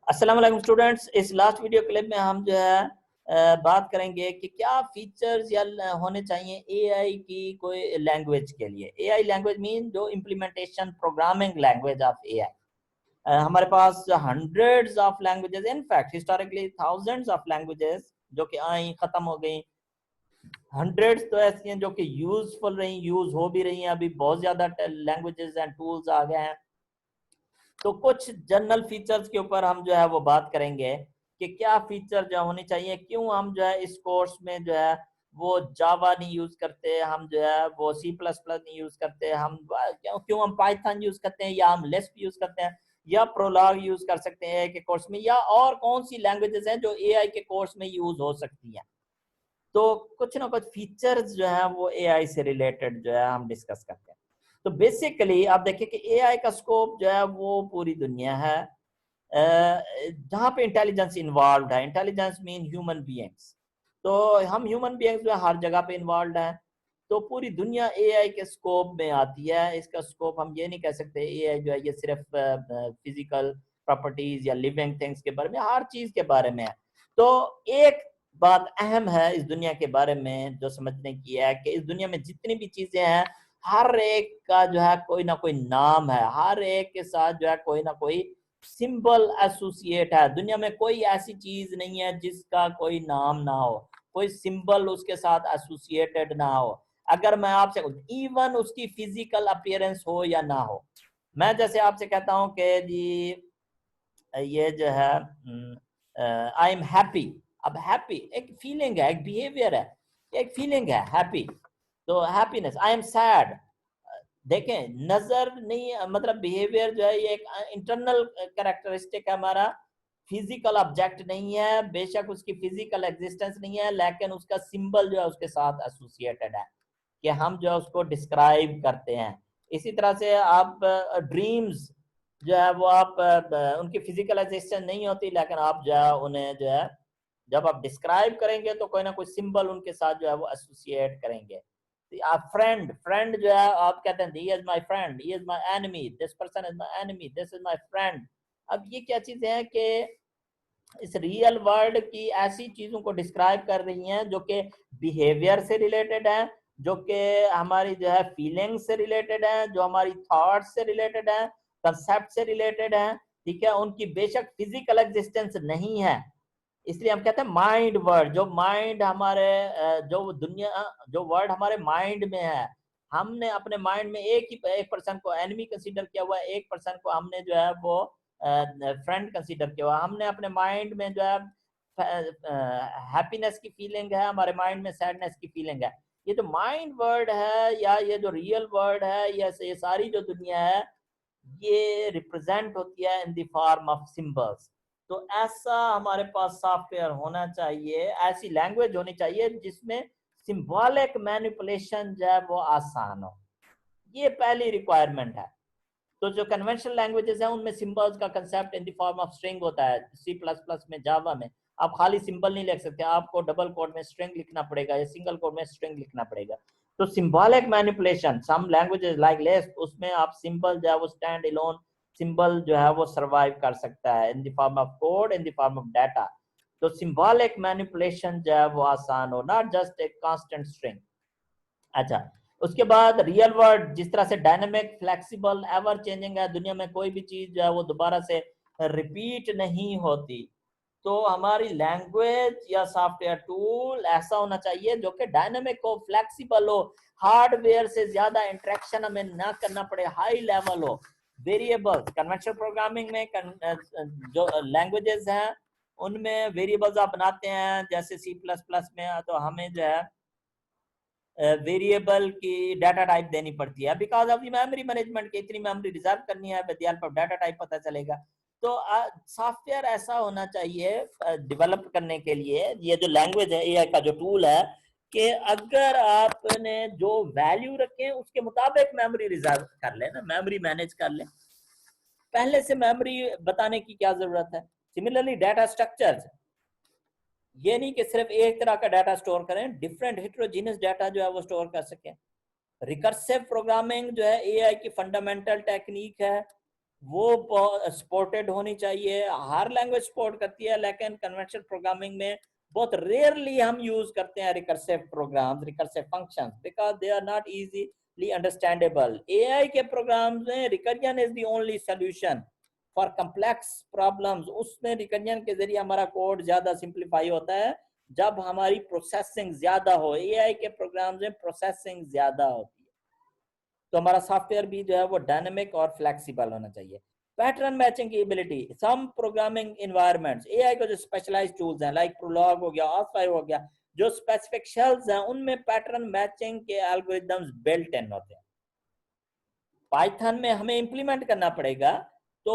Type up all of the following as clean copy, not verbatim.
अस्सलाम वालेकुम स्टूडेंट्स। इस लास्ट वीडियो क्लिप में हम जो है बात करेंगे कि क्या फीचर्स या होने चाहिए एआई की कोई लैंग्वेज के लिए। एआई लैंग्वेज मीन जो implementation programming language of AI. हमारे पास hundreds of languages, in fact historically thousands of languages जो कि आई खत्म हो गई। हंड्रेड्स तो ऐसी हैं जो कि यूजफुल रही, यूज हो भी रही हैं। अभी बहुत ज्यादा लैंग्वेजेस एंड टूल्स आ गए हैं। तो कुछ जनरल फीचर्स के ऊपर हम जो है वो बात करेंगे कि क्या फीचर जो होनी चाहिए, क्यों हम जो है इस कोर्स में जो है वो जावा नहीं यूज करते, हम जो है वो सी प्लस प्लस नहीं यूज करते, हम क्यों हम पाइथन यूज करते हैं, या हम लिस्प यूज करते हैं, या प्रोलॉग यूज कर सकते हैं के कोर्स में, या और कौन सी लैंग्वेजेस हैं जो एआई के कोर्स में यूज हो सकती हैं। तो कुछ ना कुछ फीचर्स जो है वो एआई से रिलेटेड जो है हम डिस्कस करते हैं। तो बेसिकली आप देखिए कि एआई का स्कोप जो है वो पूरी दुनिया है जहाँ पे इंटेलिजेंस इन्वॉल्व है। Intelligence mean human beings. तो हम ह्यूमन बीइंग्स जो है हर जगह पे इन्वॉल्व हैं। तो पूरी दुनिया एआई के स्कोप में आती है। इसका स्कोप हम ये नहीं कह सकते एआई जो है ये सिर्फ फिजिकल प्रॉपर्टीज या लिविंग थिंग्स के बारे में, हर चीज के बारे में है। तो एक बात अहम है इस दुनिया के बारे में जो समझने की है कि इस दुनिया में जितनी भी चीजें हैं, हर एक का जो है कोई ना कोई नाम है, हर एक के साथ जो है कोई ना कोई सिंबल एसोसिएट है। दुनिया में कोई ऐसी चीज नहीं है जिसका कोई नाम ना हो, कोई सिंबल उसके साथ एसोसिएटेड ना हो। अगर मैं आपसे इवन उसकी फिजिकल अपीयरेंस हो या ना हो, मैं जैसे आपसे कहता हूं कि जी ये जो है आई एम हैप्पी। अब हैप्पी एक फीलिंग है, एक बिहेवियर है, एक फीलिंग है हैप्पी। तो हैप्पीनेस। आई एम सैड, देखें नजर नहीं, मतलब बिहेवियर जो है ये एक इंटरनल कैरेक्टरिस्टिक है हमारा, फिजिकल ऑब्जेक्ट नहीं है। बेशक उसकी फिजिकल एग्जिस्टेंस नहीं है, लेकिन उसका सिंबल जो है उसके साथ एसोसिएटेड है कि हम जो है उसको डिस्क्राइब करते हैं। इसी तरह से आप ड्रीम्स जो है वो आप उनकी फिजिकल एग्जिस्टेंस नहीं होती, लेकिन आप जो है उन्हें जो है जब आप डिस्क्राइब करेंगे तो कोई ना कोई सिंबल उनके साथ जो है वो एसोसिएट करेंगे। आप फ्रेंड, फ्रेंड जो है आप कहते हैं he is my friend, he is my enemy, this person is my enemy, this is my friend. अब ये क्या चीजें हैं कि इस रियल वर्ल्ड की ऐसी चीजों को डिस्क्राइब कर रही हैं जो कि बिहेवियर से रिलेटेड है, जो कि हमारी जो है फीलिंग्स से रिलेटेड है, जो हमारी थॉट्स से रिलेटेड है, कंसेप्ट से रिलेटेड है। ठीक है, उनकी बेशक फिजिकल एग्जिस्टेंस नहीं है। इसलिए हम कहते हैं माइंड वर्ड, जो माइंड हमारे जो दुनिया, जो वर्ड हमारे माइंड में है, हमने अपने माइंड में एक पर्सन को एनिमी कंसीडर किया हुआ है, एक पर्सन को हमने जो है वो फ्रेंड कंसीडर किया हुआ। हमने अपने माइंड में जो है हैप्पीनेस की फीलिंग है, हमारे माइंड में सैडनेस की फीलिंग है। ये जो माइंड वर्ड है या ये जो रियल वर्ड है या ये सारी जो दुनिया है, ये रिप्रेजेंट होती है in the form of symbols. तो ऐसा हमारे पास सॉफ्टवेयर होना चाहिए, ऐसी लैंग्वेज होनी चाहिए जिसमें सिंबॉलिक मैनिपुलेशन जो है वो आसान हो। ये पहली रिक्वायरमेंट है। तो जो कन्वेंशनल लैंग्वेजेस हैं उनमें सिंबल्स का concept in the form of string होता है। सी प्लस प्लस में, जावा में आप खाली सिंबल नहीं लिख सकते, आपको डबल कोड में स्ट्रिंग लिखना पड़ेगा या सिंगल कोड में स्ट्रिंग लिखना पड़ेगा। तो सिंबॉलिक मैनिपुलेशन, सम लैंग्वेजेस लाइक लिस्प, उसमें आप सिंबल जो है वो स्टैंड अलोन सिंबल जो है वो सर्वाइव कर सकता है in the form of code, in the form of data. तो सिंबॉलिक मैनिपुलेशन जो है वो आसान हो, not just a constant string. अच्छा, उसके बाद रियल वर्ड जिस तरह से डायनेमिक, फ्लेक्सिबल, एवर चेंजिंग है, दुनिया में कोई भी चीज जो है वो दोबारा से रिपीट नहीं होती। तो हमारी लैंग्वेज या सॉफ्टवेयर टूल ऐसा होना चाहिए जो कि डायनेमिक हो, फ्लेक्सिबल हो, हार्डवेयर से ज्यादा इंटरेक्शन हमें ना करना पड़े, हाई लेवल हो। वेरिएबल्स, कन्वेंशनल प्रोग्रामिंग में जो लैंग्वेजेस हैं उनमें वेरिएबल्स आप बनाते हैं, जैसे सी प्लस प्लस में, तो हमें जो है वेरिएबल की डाटा टाइप देनी पड़ती है बिकॉज ऑफ मेमोरी मैनेजमेंट के, इतनी मेमोरी रिजर्व करनी है, विद पर डाटा टाइप पता चलेगा। तो सॉफ्टवेयर ऐसा होना चाहिए डेवलप करने के लिए, ये जो लैंग्वेज है एआई का जो टूल है, कि अगर आपने जो वैल्यू रखे उसके मुताबिक मेमोरी रिजर्व कर ले ना, मेमोरी मैनेज कर ले, पहले से मेमोरी बताने की क्या जरूरत है। सिमिलरली डाटा स्ट्रक्चर्स, ये नहीं कि सिर्फ एक तरह का डाटा स्टोर करें, डिफरेंट हेट्रोजीनियस डाटा जो है वो स्टोर कर सकें। रिकर्सिव प्रोग्रामिंग जो है एआई की फंडामेंटल टेक्निक है, वो सपोर्टेड होनी चाहिए। हर लैंग्वेज सपोर्ट करती है, लेकिन कन्वेंशनल प्रोग्रामिंग में बहुत रेयरली हम यूज करते हैं recursive programs, recursive functions, because they are not easily understandable. AI के प्रोग्राम्स में recursion is the only solution for complex problems. उसमें रिकर्जन के जरिए हमारा कोड ज्यादा सिंप्लीफाई होता है जब हमारी प्रोसेसिंग ज्यादा हो। एआई के प्रोग्राम्स में प्रोसेसिंग ज्यादा होती है, तो हमारा सॉफ्टवेयर भी जो है वो डायनेमिक और फ्लेक्सिबल होना चाहिए। पैटर्न मैचिंग की एबिलिटी, सम प्रोग्रामिंग एनवायरनमेंट्स, एआई को जो स्पेशलाइज्ड टूल्स हैं लाइक प्रोलॉग हो गया, ऑथ5 हो गया, जो स्पेसिफिक शेल्स हैं उनमें पैटर्न मैचिंग के एल्गोरिदम्स बिल्ट इन होते हैं। पाइथन में हमें इंप्लीमेंट करना पड़ेगा, तो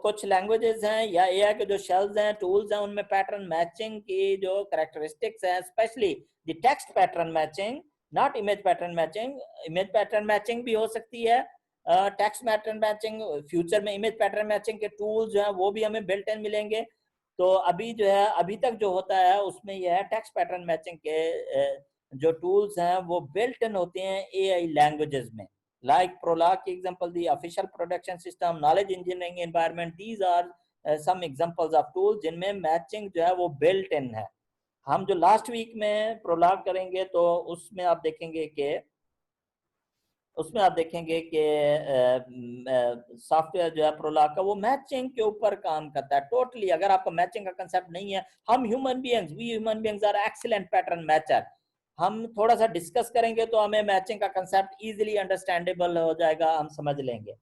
कुछ लैंग्वेजेस हैं या एआई के जो शेल्स हैं, टूल्स हैं, उनमें पैटर्न मैचिंग की जो कैरेक्टरिस्टिक्स हैं, specially the text pattern matching, not image pattern matching. Image pattern matching भी हो सकती है, टेक्स्ट पैटर्न मैचिंग, फ्यूचर में इमेज पैटर्न मैचिंग के टूल्स जो हैं वो भी हमें बिल्ट इन मिलेंगे। तो अभी जो है, अभी तक जो होता है उसमें यह है टेक्स्ट पैटर्न मैचिंग के जो टूल्स हैं वो बिल्ट इन होते हैं एआई लैंग्वेजेस में, like Prolog example, the official production system, knowledge engineering environment, these are some examples of tools जिनमें मैचिंग जो है वो बिल्ट इन है। हम जो लास्ट वीक में प्रोलॉग करेंगे तो उसमें आप देखेंगे कि सॉफ्टवेयर जो है प्रोलॉग का वो मैचिंग के ऊपर काम करता है टोटली। अगर आपको मैचिंग का कंसेप्ट नहीं है, हम human beings are excellent pattern matcher. हम थोड़ा सा डिस्कस करेंगे तो हमें मैचिंग का कंसेप्ट इजीली अंडरस्टैंडेबल हो जाएगा, हम समझ लेंगे।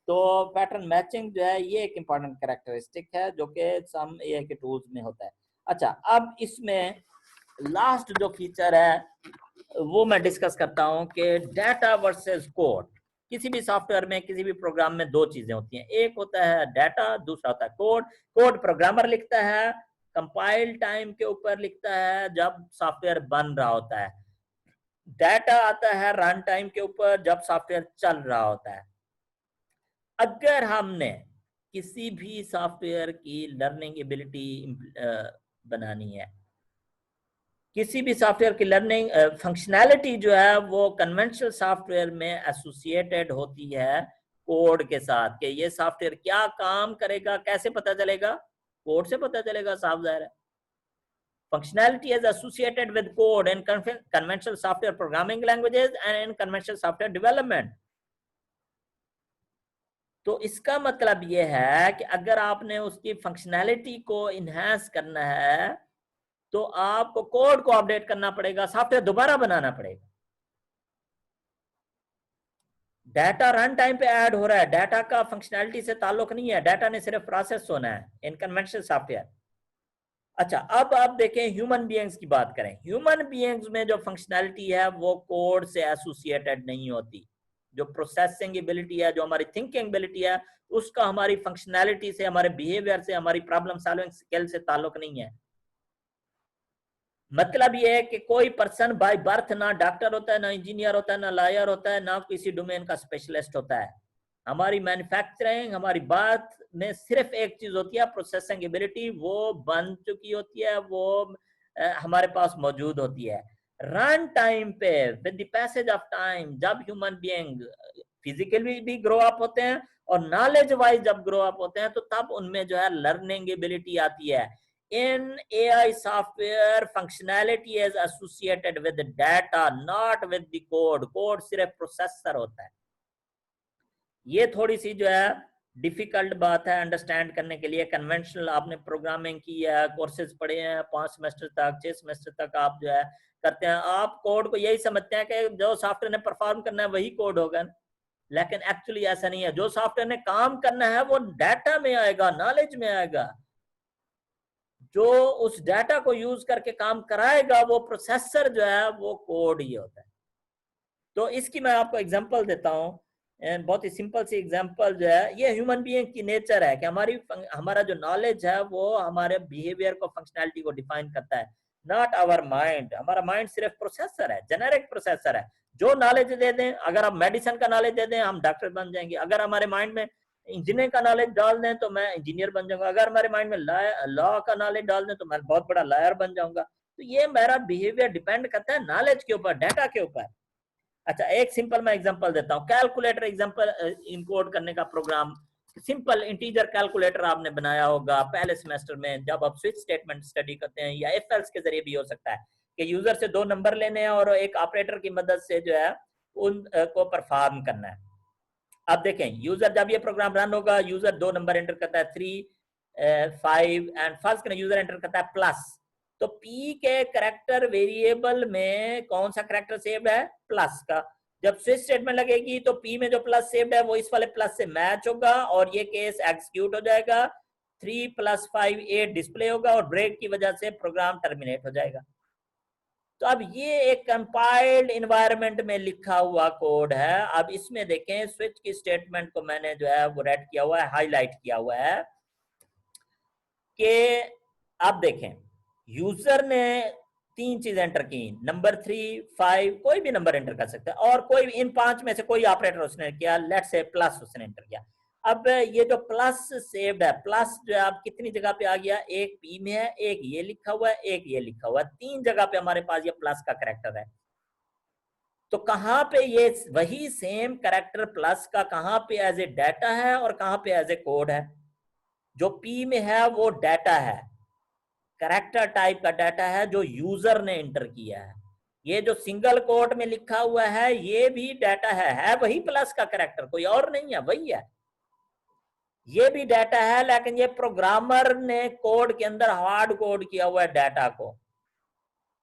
तो पैटर्न मैचिंग जो है ये एक इंपॉर्टेंट कैरेक्टरिस्टिक है जो कि सम एआई के टूल्स में होता है। अच्छा, अब इसमें लास्ट जो फीचर है वो मैं डिस्कस करता हूं कि डाटा वर्सेस कोड। किसी भी सॉफ्टवेयर में, किसी भी प्रोग्राम में दो चीजें होती हैं, एक होता है डाटा, दूसरा होता है कोड। कोड प्रोग्रामर लिखता है, कंपाइल टाइम के ऊपर लिखता है जब सॉफ्टवेयर बन रहा होता है। डाटा आता है रन टाइम के ऊपर जब सॉफ्टवेयर चल रहा होता है। अगर हमने किसी भी सॉफ्टवेयर की लर्निंग एबिलिटी बनानी है, किसी भी सॉफ्टवेयर की लर्निंग फंक्शनैलिटी जो है वो कन्वेंशनल सॉफ्टवेयर में एसोसिएटेड होती है कोड के साथ, कि ये सॉफ्टवेयर क्या काम करेगा कैसे पता चलेगा? कोड से पता चलेगा, साफ जाहिर है। Functionality is associated with code in conventional software programming languages and in conventional software development. तो इसका मतलब ये है कि अगर आपने उसकी फंक्शनैलिटी को इनहेंस करना है तो आपको कोड को अपडेट करना पड़ेगा, सॉफ्टवेयर दोबारा बनाना पड़ेगा। डाटा रन टाइम पे ऐड हो रहा है, डाटा का फंक्शनैलिटी से ताल्लुक नहीं है, डाटा ने सिर्फ प्रोसेस होना है इन कन्वेंशनल सॉफ्टवेयर। अच्छा, अब आप देखें ह्यूमन बीइंग्स की बात करें। ह्यूमन बीइंग्स में जो फंक्शनैलिटी है वो कोड से एसोसिएटेड नहीं होती। जो प्रोसेसिंग एबिलिटी है, जो हमारी थिंकिंग एबिलिटी है, उसका हमारी फंक्शनैलिटी से, हमारे बिहेवियर से, हमारी प्रॉब्लम सॉल्विंग स्किल से ताल्लुक नहीं है। मतलब ये है कि कोई पर्सन बाय बर्थ ना डॉक्टर होता है, ना इंजीनियर होता है, ना लॉयर होता है, ना किसी डोमेन का स्पेशलिस्ट होता है। हमारी मैन्युफैक्चरिंग, हमारी बात में सिर्फ एक चीज होती है, प्रोसेसिंग एबिलिटी, वो बन चुकी होती है, वो हमारे पास मौजूद होती है। रन टाइम पे with the passage of time जब ह्यूमन बीइंग फिजिकली भी ग्रो अप होते हैं और नॉलेज वाइज जब ग्रो अप होते हैं तो तब उनमें जो है लर्निंग एबिलिटी आती है। In AI software, functionality is associated with the data, not with the code. Code सिर्फ प्रोसेसर होता है। ये थोड़ी सी जो है डिफिकल्ट बात है अंडरस्टैंड करने के लिए। कन्वेंशनल आपने प्रोग्रामिंग की है, कोर्सेज पढ़े हैं 5 सेमेस्टर तक, 6 सेमेस्टर तक आप जो है करते हैं, आप कोड को यही समझते हैं कि जो सॉफ्टवेयर ने परफॉर्म करना है वही कोड होगा, लेकिन एक्चुअली ऐसा नहीं है। जो सॉफ्टवेयर ने काम करना है वो डाटा में आएगा, नॉलेज में आएगा। जो उस डाटा को यूज करके काम कराएगा वो प्रोसेसर जो है वो कोड ही होता है। तो इसकी मैं आपको एग्जांपल देता हूं, बहुत ही सिंपल सी एग्जांपल जो है, ये ह्यूमन बीइंग की नेचर है कि हमारा जो नॉलेज है वो हमारे बिहेवियर को, फंक्शनैलिटी को डिफाइन करता है, नॉट आवर माइंड। हमारा माइंड सिर्फ प्रोसेसर है, जेनेरिक प्रोसेसर है। जो नॉलेज दे दें, अगर आप मेडिसिन का नॉलेज दे दें हम डॉक्टर बन जाएंगे। अगर हमारे माइंड में इंजीनियरिंग का नॉलेज डाल दें तो मैं इंजीनियर बन जाऊंगा। अगर हमारे माइंड में लॉ का नॉलेज डाल दें तो मैं बहुत बड़ा लॉयर बन जाऊंगा। तो ये मेरा बिहेवियर डिपेंड करता है नॉलेज के ऊपर, डाटा के ऊपर। अच्छा, एक सिंपल मैं एग्जांपल देता हूँ। कैलकुलेटर एग्जांपल इंपोर्ट करने का प्रोग्राम, सिंपल इंटीजर कैलकुलेटर आपने बनाया होगा पहले सेमेस्टर में जब आप स्विच स्टेटमेंट स्टडी करते हैं, या इफ एल्स के जरिए भी हो सकता है कि यूजर से 2 नंबर लेने हैं और एक ऑपरेटर की मदद से जो है उन को परफॉर्म करना है। अब देखें, यूजर जब ये प्रोग्राम रन होगा, यूजर 2 नंबर एंटर करता है 3 5 एंड फर्स्ट यूजर एंटर करता है प्लस, तो पी के करेक्टर वेरिएबल में कौन सा करेक्टर सेव्ड है? प्लस का। जब स्विच स्टेटमेंट लगेगी तो पी में जो प्लस सेव्ड है वो इस वाले प्लस से मैच होगा और ये केस एग्जीक्यूट हो जाएगा। 3 + 5 8 डिस्प्ले होगा और ब्रेक की वजह से प्रोग्राम टर्मिनेट हो जाएगा। तो अब ये एक कंपाइल्ड इन्वायरमेंट में लिखा हुआ कोड है। अब इसमें देखें, स्विच की स्टेटमेंट को मैंने जो है वो रेड किया हुआ है, हाईलाइट किया हुआ है कि आप देखें यूजर ने 3 चीज एंटर की, नंबर 3 5, कोई भी नंबर एंटर कर सकता है और कोई इन 5 में से कोई ऑपरेटर उसने किया, लेट्स से प्लस उसने एंटर किया। अब ये जो प्लस सेव्ड है, प्लस जो है अब कितनी जगह पे आ गया? एक पी में है, एक ये लिखा हुआ है, एक ये लिखा हुआ है, 3 जगह पे हमारे पास ये प्लस का करेक्टर है। तो कहां पे ये वही सेम करेक्टर प्लस का कहां पे एज ए डाटा है और कहां पे एज ए कोड है? जो पी में है वो डाटा है, करेक्टर टाइप का डाटा है जो यूजर ने एंटर किया है। ये जो सिंगल कोट में लिखा हुआ है ये भी डाटा है वही प्लस का करेक्टर, कोई और नहीं है, वही है। ये भी डाटा है, लेकिन ये प्रोग्रामर ने कोड के अंदर हार्ड कोड किया हुआ है डाटा को।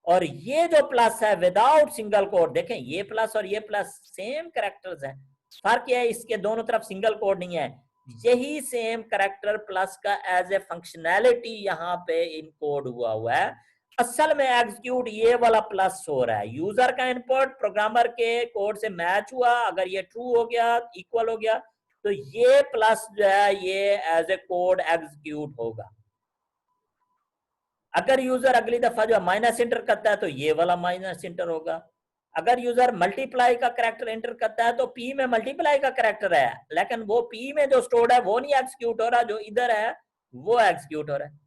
और ये जो प्लस है विदाउट सिंगल कोड, देखें ये प्लस और ये प्लस सेम करेक्टर्स हैं, फर्क है इसके दोनों तरफ सिंगल कोड नहीं है। यही सेम करेक्टर प्लस का एज ए फंक्शनैलिटी यहाँ पे इनकोड हुआ है। असल में एग्जीक्यूट ये वाला प्लस हो रहा है, यूजर का इनपुट प्रोग्रामर के कोड से मैच हुआ, अगर ये ट्रू हो गया, इक्वल हो गया, तो ये प्लस जो है ये एज ए कोड एग्जीक्यूट होगा। अगर यूजर अगली दफा जो माइनस एंटर करता है तो ये वाला माइनस एंटर होगा। अगर यूजर मल्टीप्लाई का करेक्टर एंटर करता है तो पी में मल्टीप्लाई का करेक्टर है, लेकिन वो पी में जो स्टोर्ड है वो नहीं एग्जीक्यूट हो रहा, जो इधर है वो एग्जीक्यूट हो रहा है।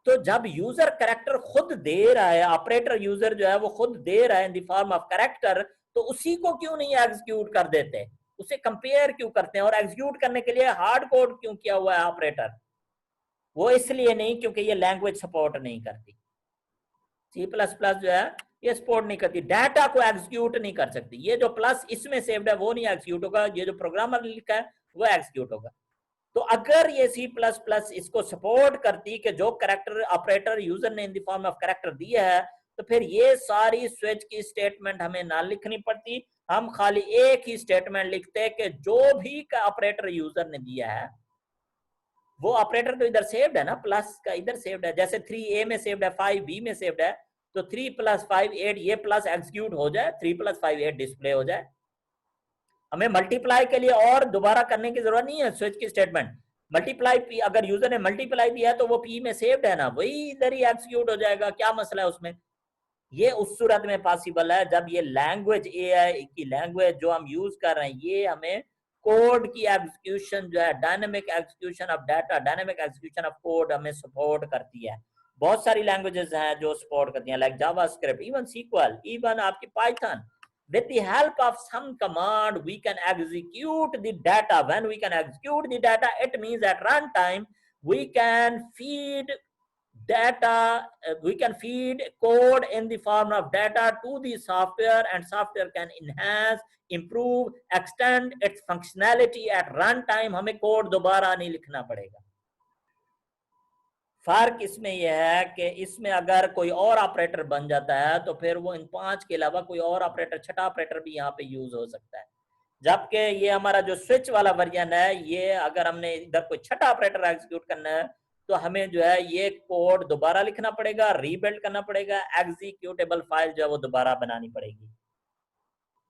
तो जब यूजर करेक्टर खुद दे रहा है, ऑपरेटर यूजर जो है वो खुद दे रहा है in the form of character, तो उसी को क्यों नहीं एग्जीक्यूट कर देते? उसे कंपेयर क्यों करते हैं? और एग्जीक्यूट करने के लिए हार्ड कोड क्यों किया हुआ है ऑपरेटर? वो इसलिए नहीं क्योंकि ये लैंग्वेज सपोर्ट नहीं करती। C++ जो है ये सपोर्ट नहीं करती, डाटा को एग्जीक्यूट नहीं कर सकती। ये जो प्लस इसमें सेव्ड है वो नहीं एग्जीक्यूट होगा, ये जो प्रोग्रामर ने लिखा है वो एग्जीक्यूट होगा। तो अगर ये C++ इसको सपोर्ट करती कि जो करेक्टर ऑपरेटर यूजर ने in the form of character दिया है, तो फिर ये सारी स्विच की स्टेटमेंट हमें ना लिखनी पड़ती, हम खाली एक ही स्टेटमेंट लिखते कि जो भी का ऑपरेटर यूजर ने दिया है वो ऑपरेटर तो इधर सेव्ड है ना, प्लस का इधर सेव्ड है। जैसे 3A में सेव्ड है, 5B में सेव्ड है, तो 3 + 5 8 ये प्लस एग्जीक्यूट हो जाए, 3 + 5 8 डिस्प्ले हो जाए। हमें मल्टीप्लाई के लिए और दोबारा करने की जरूरत नहीं है। स्विच की स्टेटमेंट मल्टीप्लाई, अगर यूजर ने मल्टीप्लाई दिया तो वो पी में सेव्ड है ना, वही इधर ही एग्जीक्यूट हो जाएगा। क्या मसला है उसमें? ये उस सूरत में पॉसिबल है जब ये लैंग्वेज एआई की लैंग्वेज जो हम यूज कर रहे हैं ये हमें कोड की एग्जीक्यूशन जो है, dynamic execution of data, dynamic execution of code हमें सपोर्ट करती है। बहुत सारी लैंग्वेजेस हैं जो सपोर्ट करती हैं, like JavaScript, even SQL, even आपकी Python. With the help of some command we can execute the data. When we can execute the data, it means at runtime we can feed data, we can feed code in the form of data to the software, and software can enhance, improve, extend its functionality at runtime. हमें code दोबारा नहीं लिखना पड़ेगा। फर्क इसमें यह है कि इसमें अगर कोई और ऑपरेटर बन जाता है तो फिर वो इन 5 के अलावा कोई और ऑपरेटर, छठा ऑपरेटर भी यहाँ पे यूज हो सकता है। जबकि ये हमारा जो स्विच वाला वर्जन है, ये अगर हमने इधर कोई छठा ऑपरेटर एग्जीक्यूट करना है तो हमें जो है ये कोड दोबारा लिखना पड़ेगा, रीबिल्ड करना पड़ेगा, एग्जीक्यूटेबल फाइल जो है वो दोबारा बनानी पड़ेगी।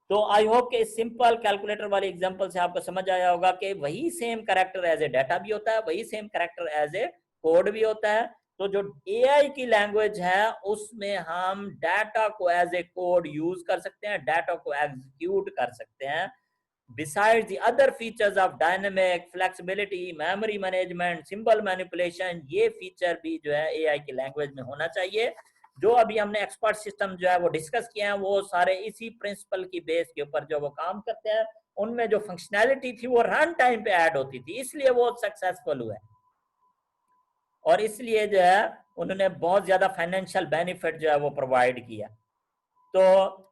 तो आई होप कि इस सिंपल कैलकुलेटर वाली एग्जांपल से आपको समझ आया होगा कि वही same character as a data भी होता है, वही same character as a code भी होता है। तो जो एआई की लैंग्वेज है उसमें हम डाटा को एज ए कोड यूज कर सकते हैं, डाटा को एग्जीक्यूट कर सकते हैं। Besides the other features of dynamic flexibility, memory management, symbol manipulation, ये फीचर भी जो है एआई की लैंग्वेज में होना चाहिए। जो अभी हमने एक्सपर्ट सिस्टम जो है वो डिस्कस किया है, वो सारे इसी प्रिंसिपल की बेस के ऊपर जो वो काम करते हैं। उनमें जो फंक्शनैलिटी थी वो रन टाइम पे ऐड होती थी, इसलिए वो सक्सेसफुल हुए और इसलिए जो है उन्होंने बहुत ज्यादा फाइनेंशियल बेनिफिट जो है वो प्रोवाइड किया। तो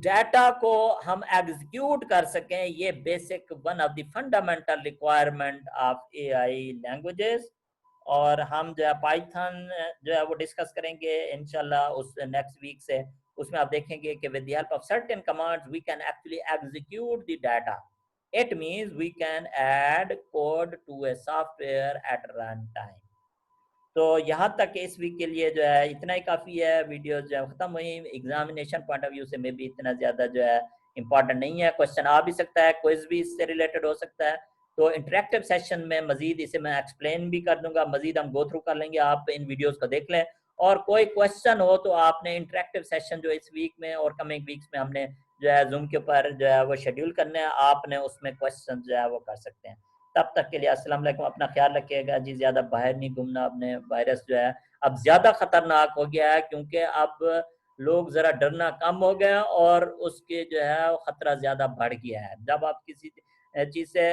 डाटा को हम एग्जीक्यूट कर सकें, ये basic one of the fundamental requirement of AI languages. और हम जो है पाइथन जो है वो डिस्कस करेंगे इंशाल्लाह उस नेक्स्ट वीक से। उसमें आप देखेंगे कि with the help of certain commands we can actually execute the data. It means we can add code to a software at run time. तो यहाँ तक इस वीक के लिए जो है इतना ही काफ़ी है। वीडियो जो है ख़त्म हुई। एग्जामिनेशन पॉइंट ऑफ व्यू से मे भी इतना ज़्यादा जो है इंपॉर्टेंट नहीं है। क्वेश्चन आ भी सकता है, क्विज भी इससे रिलेटेड हो सकता है। तो इंटरेक्टिव सेशन में मजीद इसे मैं एक्सप्लेन भी कर दूंगा, मजीद हम गो थ्रू कर लेंगे। आप इन वीडियोस को देख लें और कोई क्वेश्चन हो तो आपने इंटरेक्टिव सेशन जो इस वीक में और कमिंग वीक्स में हमने जो है जूम के ऊपर जो है वो शेड्यूल करने हैं, आपने उसमें क्वेश्चन जो है वो कर सकते हैं। तब तक के लिए अस्सलाम वालेकुम, अपना ख्याल रखिएगा जी। ज़्यादा बाहर नहीं घूमना आपने। वायरस जो है अब ज़्यादा खतरनाक हो गया है, क्योंकि अब लोग ज़रा डरना कम हो गए और उसके जो है खतरा ज़्यादा बढ़ गया है। जब आप किसी चीज़ से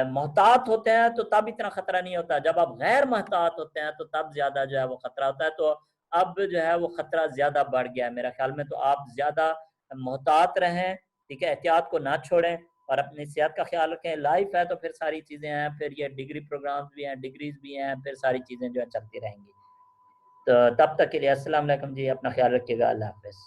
मोहतात होते हैं तो तब इतना खतरा नहीं होता, जब आप गैर मोहतात होते हैं तो तब ज़्यादा जो है वो खतरा होता है। तो अब जो है वो खतरा ज़्यादा बढ़ गया है मेरा ख्याल में। तो आप ज़्यादा मोहतात रहें, ठीक है, एहतियात को ना छोड़ें और अपनी सेहत का ख्याल रखें। लाइफ है तो फिर सारी चीज़ें हैं, फिर ये डिग्री प्रोग्राम्स भी हैं, डिग्रीज भी हैं, फिर सारी चीज़ें जो है चलती रहेंगी। तो तब तक के लिए अस्सलाम वालेकुम जी, अपना ख्याल रखिएगा। अल्लाह हाफ़िज़।